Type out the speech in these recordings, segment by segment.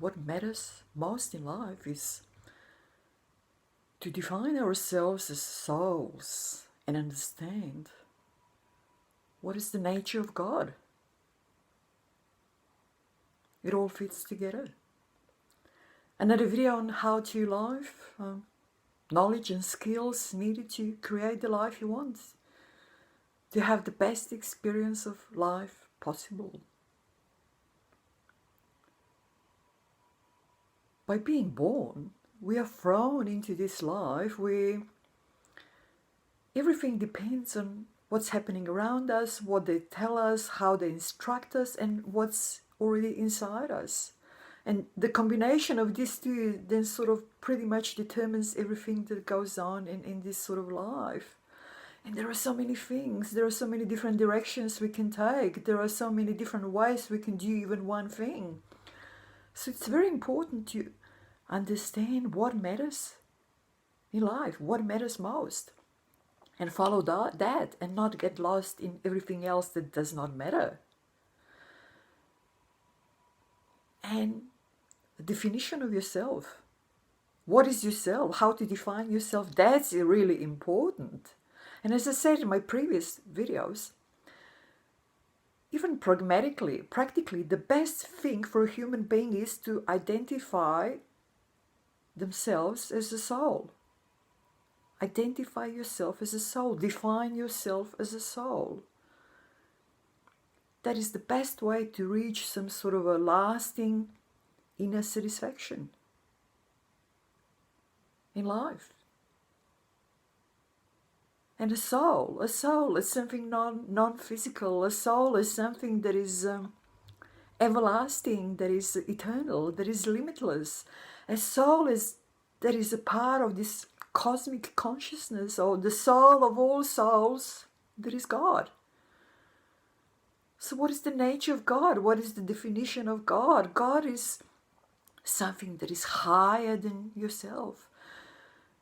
what matters most in life is to define ourselves as souls and understand what is the nature of God. It all fits together. Another video on how to life, knowledge and skills needed to create the life you want, to have the best experience of life possible. By being born, we are thrown into this life where everything depends on what's happening around us, what they tell us, how they instruct us, and what's already inside us. And the combination of these two then sort of pretty much determines everything that goes on in this sort of life. And there are so many things, there are so many different directions we can take, there are so many different ways we can do even one thing. So it's very important to understand what matters in life, what matters most, and follow that and not get lost in everything else that does not matter. And the definition of yourself. What is yourself? How to define yourself? That's really important. And as I said in my previous videos, even practically, the best thing for a human being is to identify themselves as a soul. Identify yourself as a soul. Define yourself as a soul. That is the best way to reach some sort of a lasting inner satisfaction in life. And a soul is something non-physical. A soul is something that is everlasting, that is eternal, that is limitless. A soul is a part of this cosmic consciousness, or the soul of all souls, that is God. So what is the nature of God? What is the definition of God? God is something that is higher than yourself.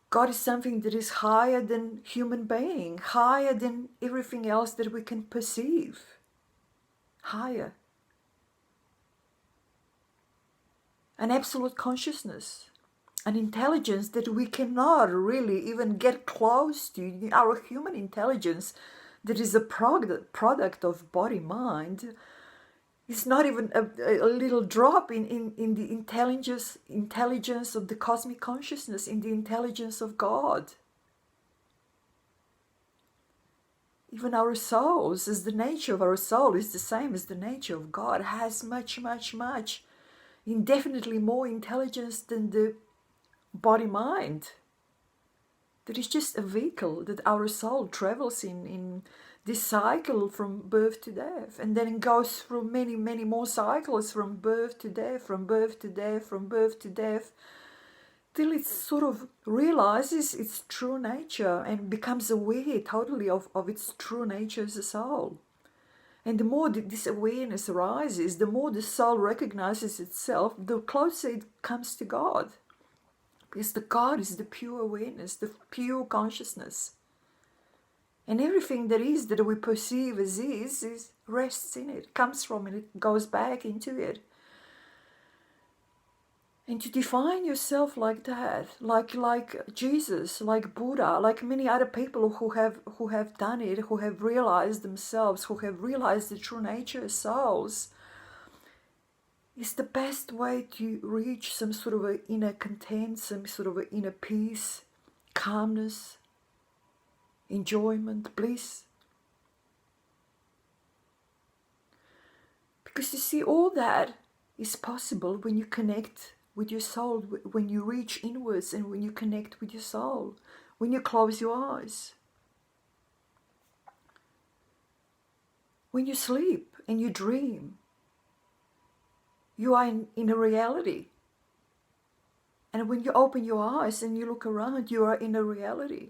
God is something that is higher than human being, higher than everything else that we can perceive. Higher. An absolute consciousness, an intelligence that we cannot really even get close to. Our human intelligence, that is a product of body-mind, is not even a little drop in the intelligence of the cosmic consciousness, in the intelligence of God. Even our souls, as the nature of our soul is the same as the nature of God, has much, indefinitely more intelligence than the body-mind. That is just a vehicle that our soul travels in this cycle from birth to death, and then it goes through many more cycles from birth to death, from birth to death, from birth to death, till it sort of realizes its true nature and becomes aware totally of its true nature as a soul. And the more this awareness arises, the more the soul recognizes itself, the closer it comes to God. Because the God is the pure awareness, the pure consciousness. And everything that we perceive as is rests in it, comes from it, it goes back into it. And to define yourself like that, like Jesus, like Buddha, like many other people who have done it, who have realized themselves, who have realized the true nature as souls, is the best way to reach some sort of an inner content, some sort of an inner peace, calmness, enjoyment, bliss. Because you see, all that is possible when you connect with your soul, when you reach inwards and when you connect with your soul, when you close your eyes. When you sleep and you dream, you are in a reality. And when you open your eyes and you look around, you are in a reality.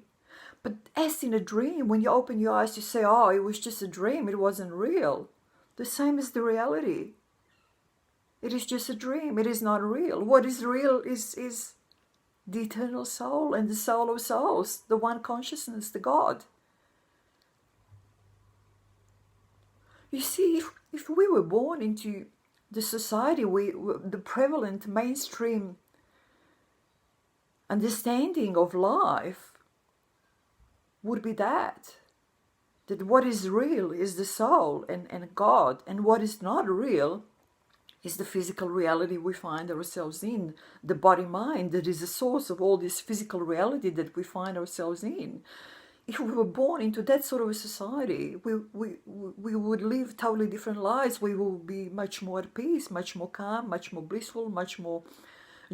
But as in a dream, when you open your eyes, you say, oh, it was just a dream, it wasn't real. The same as the reality. It is just a dream, it is not real. What is real is the eternal soul and the soul of souls, the one consciousness, the God. You see, if we were born into the society, the prevalent mainstream understanding of life would be that what is real is the soul and God, and what is not real is the physical reality we find ourselves in, the body-mind that is the source of all this physical reality that we find ourselves in. If we were born into that sort of a society, we would live totally different lives. We will be much more at peace, much more calm, much more blissful, much more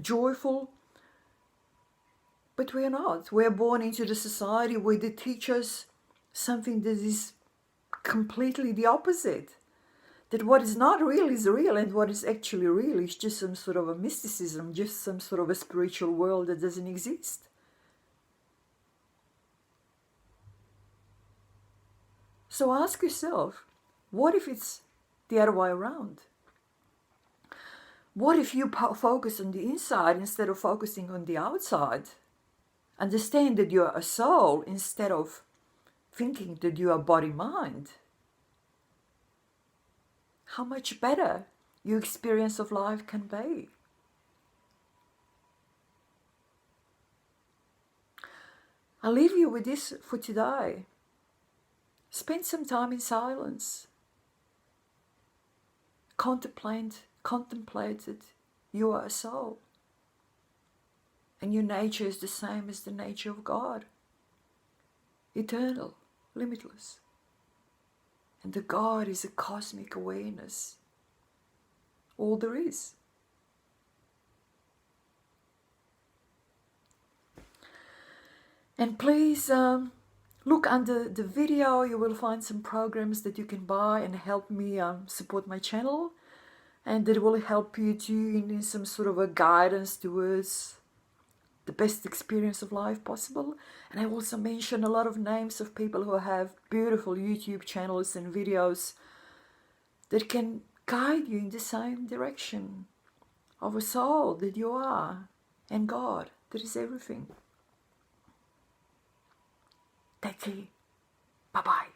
joyful. But we are not. We are born into the society where they teach us something that is completely the opposite. That what is not real is real, and what is actually real is just some sort of a mysticism, just some sort of a spiritual world that doesn't exist. So ask yourself, what if it's the other way around? What if you focus on the inside instead of focusing on the outside? Understand that you are a soul instead of thinking that you are body-mind. How much better your experience of life can be. I'll leave you with this for today. Spend some time in silence. Contemplate it. You are a soul. And your nature is the same as the nature of God. Eternal, limitless. And the God is a cosmic awareness. All there is. And please look under the video. You will find some programs that you can buy and help me support my channel. And that will help you too in some sort of a guidance towards the best experience of life possible. And I also mention a lot of names of people who have beautiful YouTube channels and videos that can guide you in the same direction of a soul that you are, and God, that is everything. Take care. Bye-bye.